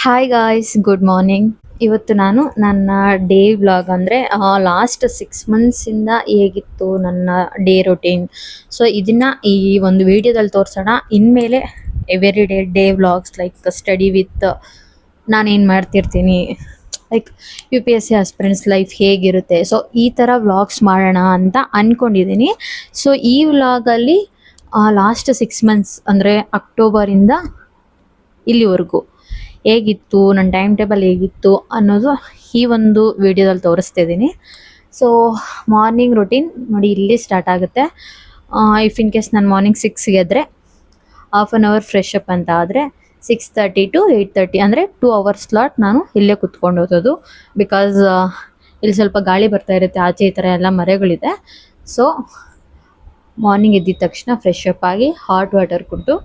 Hi guys, good morning. ಇವತ್ತು ನಾನು ನನ್ನ ಡೇ ವ್ಲಾಗ್ ಅಂದರೆ ಲಾಸ್ಟ್ 6 ಮಂತ್ಸಿಂದ ಹೇಗಿತ್ತು ನನ್ನ ಡೇ ರೊಟೀನ್, ಸೊ ಇದನ್ನು ಈ ಒಂದು ವಿಡಿಯೋದಲ್ಲಿ ತೋರಿಸೋಣ. ಇನ್ಮೇಲೆ every day vlogs like study with ನಾನೇನು ಮಾಡ್ತಿರ್ತೀನಿ, ಲೈಕ್ UPSC ಆಸ್ಪಿರೆಂಟ್ಸ್ ಲೈಫ್ ಹೇಗಿರುತ್ತೆ, ಸೊ ಈ ಥರ ವ್ಲಾಗ್ಸ್ ಮಾಡೋಣ ಅಂತ ಅಂದ್ಕೊಂಡಿದ್ದೀನಿ. ಸೊ ಈ ವ್ಲಾಗಲ್ಲಿ ಲಾಸ್ಟ್ 6 ಮಂತ್ಸ್ ಅಂದರೆ ಅಕ್ಟೋಬರಿಂದ ಇಲ್ಲಿವರೆಗೂ ಹೇಗಿತ್ತು, ನನ್ನ ಟೈಮ್ ಟೇಬಲ್ ಹೇಗಿತ್ತು ಅನ್ನೋದು ಈ ಒಂದು ವಿಡಿಯೋದಲ್ಲಿ ತೋರಿಸ್ತಿದ್ದೀನಿ. ಸೊ ಮಾರ್ನಿಂಗ್ ರೊಟೀನ್ ನೋಡಿ ಇಲ್ಲಿ ಸ್ಟಾರ್ಟ್ ಆಗುತ್ತೆ. ಇಫ್ ಇನ್ ಕೇಸ್ ನಾನು ಮಾರ್ನಿಂಗ್ 6ಗೆ ಎದ್ದರೆ half an hour fresh up ಅಂತ ಆದರೆ 6:30 to 8:30 ಅಂದರೆ 2 ಅವರ್ಸ್ ಸ್ಲಾಟ್ ನಾನು ಇಲ್ಲೇ ಕುತ್ಕೊಂಡು ಓದೋದು. ಬಿಕಾಸ್ ಇಲ್ಲಿ ಸ್ವಲ್ಪ ಗಾಳಿ ಬರ್ತಾ ಇರುತ್ತೆ, ಆಚೆ ಈ ಥರ ಎಲ್ಲ ಮರಗಳಿದೆ. ಸೊ ಮಾರ್ನಿಂಗ್ ಎದ್ದಿದ ತಕ್ಷಣ ಫ್ರೆಶ್ ಅಪ್ ಆಗಿ ಹಾಟ್ ವಾಟರ್ ಕುಡಿದು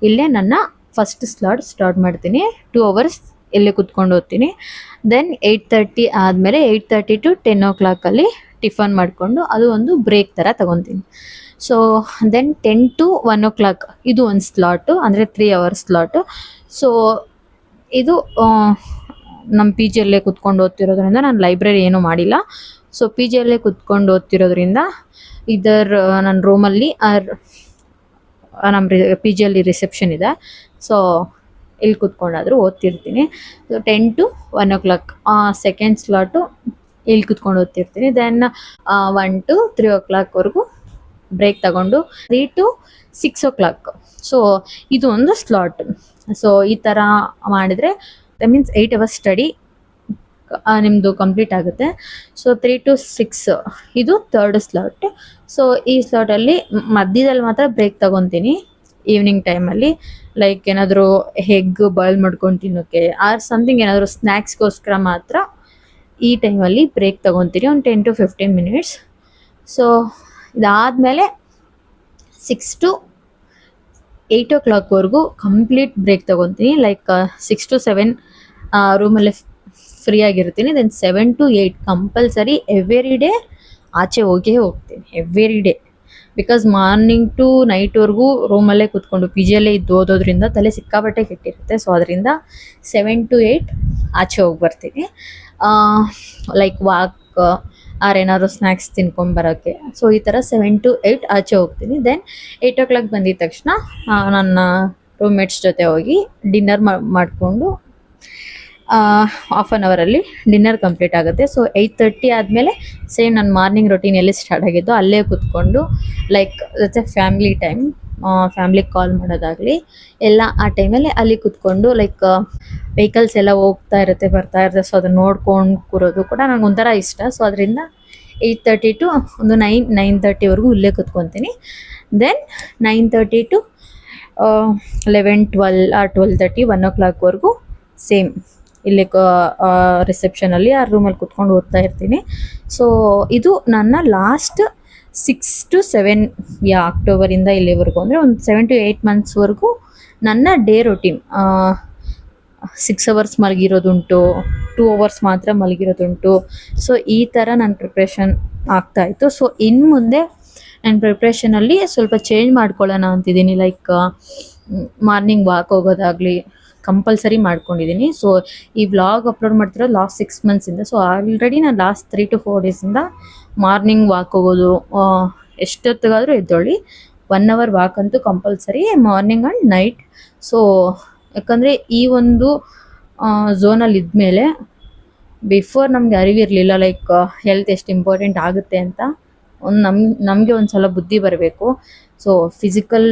ಇಲ್ಲೇ ನನ್ನ ಫಸ್ಟ್ ಸ್ಟಾರ್ಟ್ ಮಾಡ್ತೀನಿ. 2 ಅವರ್ಸ್ ಇಲ್ಲೇ ಕುತ್ಕೊಂಡು ಓದ್ತೀನಿ. ದೆನ್ 8:30 ಆದಮೇಲೆ 8:30 to 10 ಅಲ್ಲಿ ಟಿಫನ್ ಮಾಡಿಕೊಂಡು ಅದು ಒಂದು ಬ್ರೇಕ್ ಥರ ತೊಗೊತೀನಿ. ಸೊ ದೆನ್ 10 to 1 ಇದು ಒಂದು ಸ್ಲಾಟು, ಅಂದರೆ 3 ಅವರ್ಸ್ ಸ್ಲಾಟು. ಸೊ ಇದು ನಮ್ಮ PGಯಲ್ಲೇ ಕುತ್ಕೊಂಡು ಓದ್ತಿರೋದ್ರಿಂದ ನಾನು ಲೈಬ್ರರಿ ಏನೂ ಮಾಡಿಲ್ಲ. ಸೊ PGಯಲ್ಲೇ ಕುತ್ಕೊಂಡು ಓದ್ತಿರೋದ್ರಿಂದ ಇದರ್ ನನ್ನ ರೂಮಲ್ಲಿ ನಮ್ಮ PGಯಲ್ಲಿ ರಿಸೆಪ್ಷನ್ ಇದೆ. ಸೊ ಇಲ್ಲಿ ಕುತ್ಕೊಂಡಾದರೂ ಓದ್ತಿರ್ತೀನಿ. ಸೊ 10 to 1 ಸೆಕೆಂಡ್ ಸ್ಲಾಟು ಇಲ್ಲಿ ಕುತ್ಕೊಂಡು ಓದ್ತಿರ್ತೀನಿ. ದೆನ್ 1 to 3 ಬ್ರೇಕ್ ತಗೊಂಡು 3 to 6 ಸೊ ಇದು ಒಂದು ಸ್ಲಾಟ್. ಸೊ ಈ ಥರ ಮಾಡಿದರೆ ದಟ್ ಮೀನ್ಸ್ 8 ಅವರ್ಸ್ ಸ್ಟಡಿ ನಿಮ್ಮದು ಕಂಪ್ಲೀಟ್ ಆಗುತ್ತೆ. ಸೊ 3 to 6 ಇದು ಥರ್ಡ್ ಸ್ಲಾಟ್. ಸೊ ಈ ಸ್ಲಾಟಲ್ಲಿ ಮಧ್ಯದಲ್ಲಿ ಮಾತ್ರ ಬ್ರೇಕ್ ತಗೊತೀನಿ ಈವ್ನಿಂಗ್ ಟೈಮಲ್ಲಿ, ಲೈಕ್ ಏನಾದರೂ ಎಗ್ ಬಾಯ್ಲ್ ಮಾಡ್ಕೊಂಡು ತಿನ್ನೋಕ್ಕೆ ಆರ್ ಸಮಥಿಂಗ್, ಏನಾದರೂ ಸ್ನ್ಯಾಕ್ಸ್ಗೋಸ್ಕರ ಮಾತ್ರ ಈ ಟೈಮಲ್ಲಿ ಬ್ರೇಕ್ ತೊಗೊತೀನಿ, ಒಂದು 10 to 15 ಮಿನಿಟ್ಸ್. ಸೊ ಇದಾದಮೇಲೆ 6 to 8 ಕಂಪ್ಲೀಟ್ ಬ್ರೇಕ್ ತೊಗೊತೀನಿ. ಲೈಕ್ 6 to 7 ರೂಮಲ್ಲೇ ಫ್ರೀ ಆಗಿರ್ತೀನಿ. Then 7 to 8 compulsory every day ಆಚೆ ಹೋಗ್ತೀನಿ, every day. Because morning to ನೈಟ್ವರೆಗೂ ರೂಮಲ್ಲೇ ಕೂತ್ಕೊಂಡು PGಯಲ್ಲೇ ಇದ್ದು ಓದೋದ್ರಿಂದ ತಲೆ ಸಿಕ್ಕಾಪಟ್ಟೆ ಕೆಟ್ಟಿರುತ್ತೆ. ಸೊ ಅದರಿಂದ 7 to 8 ಆಚೆ ಹೋಗಿ ಬರ್ತೀನಿ, ಲೈಕ್ ವಾಕ್ ಆರ್ ಏನಾದ್ರು ಸ್ನ್ಯಾಕ್ಸ್ ತಿನ್ಕೊಂಬರೋಕ್ಕೆ. ಸೊ ಈ ಥರ 7 to 8 ಆಚೆ ಹೋಗ್ತೀನಿ. ದೆನ್ 8 ಬಂದಿದ ತಕ್ಷಣ ನನ್ನ ರೂಮ್ಮೇಟ್ಸ್ ಜೊತೆ ಹೋಗಿ ಡಿನ್ನರ್ ಮಾಡಿಕೊಂಡು ಹಾಫ್ ಆನ್ ಅವರಲ್ಲಿ ಡಿನ್ನರ್ ಕಂಪ್ಲೀಟ್ ಆಗುತ್ತೆ. ಸೊ 8:30 ಆದಮೇಲೆ ಸೇಮ್ ನನ್ನ ಮಾರ್ನಿಂಗ್ ರೊಟೀನ್ ಎಲ್ಲಿ ಸ್ಟಾರ್ಟ್ ಆಗಿದ್ದು ಅಲ್ಲೇ ಕೂತ್ಕೊಂಡು, ಲೈಕ್ ಜೊತೆ ಫ್ಯಾಮ್ಲಿ ಟೈಮ್, ಫ್ಯಾಮ್ಲಿಗೆ ಕಾಲ್ ಮಾಡೋದಾಗಲಿ ಎಲ್ಲ ಆ ಟೈಮಲ್ಲಿ ಅಲ್ಲಿ ಕೂತ್ಕೊಂಡು, ಲೈಕ್ ವೆಹಿಕಲ್ಸ್ ಎಲ್ಲ ಹೋಗ್ತಾ ಇರುತ್ತೆ ಬರ್ತಾ ಇರುತ್ತೆ. ಸೊ ಅದನ್ನು ನೋಡ್ಕೊಂಡು ಕೂರೋದು ಕೂಡ ನನಗೆ ಒಂಥರ ಇಷ್ಟ. ಸೊ ಅದರಿಂದ 8:30 to ಒಂದು 9:30 ಇಲ್ಲೇ ಕೂತ್ಕೊತೀನಿ. ದೆನ್ 9:30 to 11, 12 or 12:30, 1 ಸೇಮ್ ಇಲ್ಲಿ ರಿಸೆಪ್ಷನಲ್ಲಿ ಆ ರೂಮಲ್ಲಿ ಕುತ್ಕೊಂಡು ಓದ್ತಾ ಇರ್ತೀನಿ. ಸೊ ಇದು ನನ್ನ ಲಾಸ್ಟ್ 6 to 7 ಅಕ್ಟೋಬರಿಂದ ಇಲ್ಲಿವರೆಗೂ, ಅಂದರೆ ಒಂದು 7 to 8 ಮಂತ್ಸ್ವರೆಗೂ ನನ್ನ ಡೇ ರೊಟೀನ್. 6 ಅವರ್ಸ್ ಮಲಗಿರೋದುಂಟು, 2 ಅವರ್ಸ್ ಮಾತ್ರ ಮಲಗಿರೋದುಂಟು. ಸೊ ಈ ಥರ ನನ್ನ ಪ್ರಿಪ್ರೇಷನ್ ಆಗ್ತಾಯಿತ್ತು. ಸೊ ಇನ್ನು ಮುಂದೆ ನನ್ನ ಪ್ರಿಪ್ರೇಷನಲ್ಲಿ ಸ್ವಲ್ಪ ಚೇಂಜ್ ಮಾಡ್ಕೊಳ್ಳೋಣ ಅಂತಿದ್ದೀನಿ. ಲೈಕ್ ಮಾರ್ನಿಂಗ್ ವಾಕ್ ಹೋಗೋದಾಗಲಿ ಕಂಪಲ್ಸರಿ ಮಾಡ್ಕೊಂಡಿದ್ದೀನಿ. ಸೊ ಈ ವ್ಲಾಗ್ ಅಪ್ಲೋಡ್ ಮಾಡ್ತಿರೋದು ಲಾಸ್ಟ್ 6 ಮಂತ್ಸಿಂದ. ಸೊ ಆಲ್ರೆಡಿ ನಾನು ಲಾಸ್ಟ್ 3 to 4 ಡೇಸಿಂದ ಮಾರ್ನಿಂಗ್ ವಾಕ್ ಹೋಗೋದು, ಎಷ್ಟೊತ್ತಿಗಾದರೂ ಎದ್ದೊಳ್ಳಿ 1 ಅವರ್ ವಾಕ್ ಅಂತೂ compulsory morning and night. So ಯಾಕಂದರೆ ಈ ಒಂದು ಝೋನಲ್ಲಿ ಇದ್ಮೇಲೆ ಬಿಫೋರ್ ನಮಗೆ ಅರಿವಿರಲಿಲ್ಲ ಲೈಕ್ ಹೆಲ್ತ್ ಎಷ್ಟು ಇಂಪಾರ್ಟೆಂಟ್ ಆಗುತ್ತೆ ಅಂತ. ನಮಗೆ ಒಂದು ಸಲ ಬುದ್ಧಿ ಬರಬೇಕು. ಸೊ ಫಿಸಿಕಲ್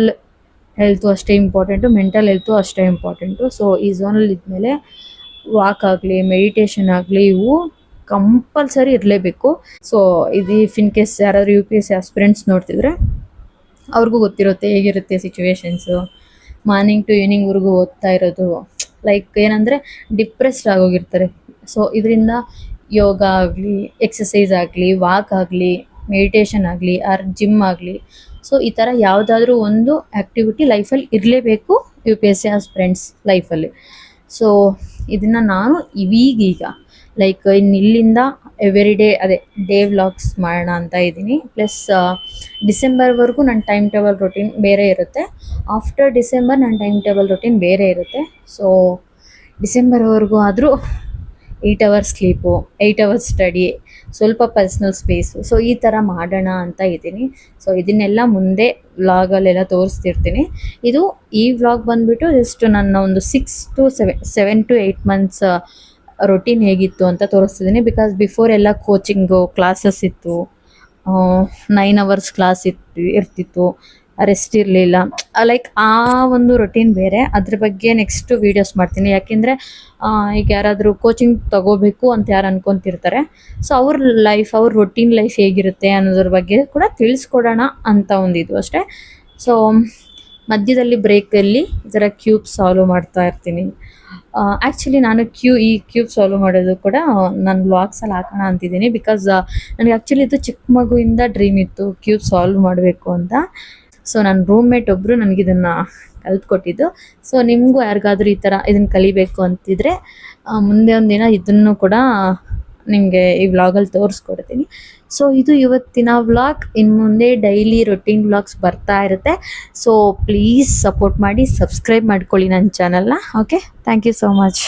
ಹೆಲ್ತು ಅಷ್ಟೇ ಇಂಪಾರ್ಟೆಂಟು, ಮೆಂಟಲ್ ಹೆಲ್ತು ಅಷ್ಟೇ ಇಂಪಾರ್ಟೆಂಟು. ಸೊ ಈ ಝೋನಲ್ಲಿ ಇದ್ಮೇಲೆ ವಾಕ್ ಆಗಲಿ ಮೆಡಿಟೇಷನ್ ಆಗಲಿ ಇವು ಕಂಪಲ್ಸರಿ ಇರಲೇಬೇಕು. ಸೊ ಇದು ಇಫ್ ಇನ್ ಕೇಸ್ ಯಾರಾದರೂ UPSC ಆಸ್ಪಿರೆಂಟ್ಸ್ ನೋಡ್ತಿದ್ರೆ ಅವ್ರಿಗೂ ಗೊತ್ತಿರುತ್ತೆ ಹೇಗಿರುತ್ತೆ ಸಿಚುವೇಶನ್ಸು. ಮಾರ್ನಿಂಗ್ ಟು ಈವ್ನಿಂಗ್ವರೆಗೂ ಓದ್ತಾ ಇರೋದು, ಲೈಕ್ ಏನಂದರೆ ಡಿಪ್ರೆಸ್ಡ್ ಆಗೋಗಿರ್ತಾರೆ. ಸೊ ಇದರಿಂದ ಯೋಗ ಆಗಲಿ, ಎಕ್ಸಸೈಸ್ ಆಗಲಿ, ವಾಕ್ ಆಗಲಿ, ಮೆಡಿಟೇಷನ್ ಆಗಲಿ ಆರ್ ಜಿಮ್ ಆಗಲಿ, ಸೊ ಈ ಥರ ಯಾವುದಾದ್ರೂ ಒಂದು ಆ್ಯಕ್ಟಿವಿಟಿ ಲೈಫಲ್ಲಿ ಇರಲೇಬೇಕು UPSC ಆಸ್ಪಿರೆಂಟ್ಸ್ ಲೈಫಲ್ಲಿ. ಸೊ ಇದನ್ನು ನಾನು ಈಗೀಗ ಲೈಕ್ ಇಲ್ಲಿಂದ ಎವ್ರಿ ಡೇ ಅದೇ ಡೇ ವ್ಲಾಗ್ಸ್ ಮಾಡೋಣ ಅಂತ ಇದ್ದೀನಿ. ಪ್ಲಸ್ ಡಿಸೆಂಬರ್ವರೆಗೂ ನನ್ನ ಟೈಮ್ ಟೇಬಲ್ ರೊಟೀನ್ ಬೇರೆ ಇರುತ್ತೆ. ಆಫ್ಟರ್ ಡಿಸೆಂಬರ್ ನನ್ನ ಟೈಮ್ ಟೇಬಲ್ ರೊಟೀನ್ ಬೇರೆ ಇರುತ್ತೆ. ಸೊ ಡಿಸೆಂಬರ್ವರೆಗೂ ಆದರೂ 8 ಅವರ್ಸ್ ಸ್ಲೀಪು, 8 ಅವರ್ಸ್ ಸ್ಟಡಿ, ಸ್ವಲ್ಪ ಪರ್ಸ್ನಲ್ ಸ್ಪೇಸು. ಸೊ ಈ ಥರ ಮಾಡೋಣ ಅಂತ ಇದ್ದೀನಿ. ಸೊ ಇದನ್ನೆಲ್ಲ ಮುಂದೆ ವ್ಲಾಗಲ್ಲೆಲ್ಲ ತೋರಿಸ್ತಿರ್ತೀನಿ. ಈ ವ್ಲಾಗ್ ಬಂದುಬಿಟ್ಟು ಜಸ್ಟ್ ನನ್ನ ಒಂದು 7 to 8 ಮಂತ್ಸ್ ರೊಟೀನ್ ಹೇಗಿತ್ತು ಅಂತ ತೋರಿಸ್ತಿದ್ದೀನಿ. ಬಿಕಾಸ್ ಬಿಫೋರ್ ಎಲ್ಲ ಕೋಚಿಂಗು ಕ್ಲಾಸಸ್ ಇತ್ತು, 9 ಅವರ್ಸ್ ಕ್ಲಾಸ್ ಇರ್ತಿತ್ತು, ರೆಸ್ಟ್ ಇರಲಿಲ್ಲ. ಲೈಕ್ ಆ ಒಂದು ರೊಟೀನ್ ಬೇರೆ. ಅದ್ರ ಬಗ್ಗೆ ನೆಕ್ಸ್ಟ್ ವೀಡಿಯೋಸ್ ಮಾಡ್ತೀನಿ. ಯಾಕೆಂದರೆ ಈಗ ಯಾರಾದರೂ ಕೋಚಿಂಗ್ ತೊಗೋಬೇಕು ಅಂತ ಯಾರು ಅನ್ಕೊತಿರ್ತಾರೆ, ಸೊ ಅವ್ರ ರೊಟೀನ್ ಲೈಫ್ ಹೇಗಿರುತ್ತೆ ಅನ್ನೋದ್ರ ಬಗ್ಗೆ ಕೂಡ ತಿಳಿಸ್ಕೊಡೋಣ ಅಂತ ಒಂದಿದು ಅಷ್ಟೇ. ಸೊ ಮಧ್ಯದಲ್ಲಿ ಬ್ರೇಕಲ್ಲಿ ಈ ಥರ ಕ್ಯೂಬ್ ಸಾಲ್ವ್ ಮಾಡ್ತಾ ಇರ್ತೀನಿ. ಆ್ಯಕ್ಚುಲಿ ನಾನು ಈ ಕ್ಯೂಬ್ ಸಾಲ್ವ್ ಮಾಡೋದು ಕೂಡ ನಾನು ವ್ಲಾಗ್ಸಲ್ಲಿ ಹಾಕೋಣ ಅಂತಿದ್ದೀನಿ. ಬಿಕಾಸ್ ನನಗೆ ಆ್ಯಕ್ಚುಲಿ ಇದು ಚಿಕ್ಕ ಮಗುವಿಂದ ಡ್ರೀಮ್ ಇತ್ತು ಕ್ಯೂಬ್ ಸಾಲ್ವ್ ಮಾಡಬೇಕು ಅಂತ. ಸೊ ನನ್ನ ರೂಮ್ಮೇಟ್ ಒಬ್ಬರು ನನಗಿದನ್ನು ಕಲ್ತ್ಕೊಟ್ಟಿದ್ದು. ಸೊ ನಿಮಗೂ ಯಾರಿಗಾದ್ರೂ ಈ ಥರ ಇದನ್ನು ಕಲಿಬೇಕು ಅಂತಿದ್ರೆ ಮುಂದೆ ಒಂದಿನ ಇದನ್ನು ಕೂಡ ನಿಮಗೆ ಈ ವ್ಲಾಗಲ್ಲಿ ತೋರಿಸ್ಕೊಡ್ತೀನಿ. ಸೊ ಇದು ಇವತ್ತಿನ ವ್ಲಾಗ್. ಇನ್ನು ಮುಂದೆ ಡೈಲಿ ರೊಟೀನ್ ವ್ಲಾಗ್ಸ್ ಬರ್ತಾ ಇರುತ್ತೆ. ಸೊ ಪ್ಲೀಸ್ ಸಪೋರ್ಟ್ ಮಾಡಿ, ಸಬ್ಸ್ಕ್ರೈಬ್ ಮಾಡ್ಕೊಳ್ಳಿ ನನ್ನ ಚಾನಲ್ನ. Okay, thank you so much.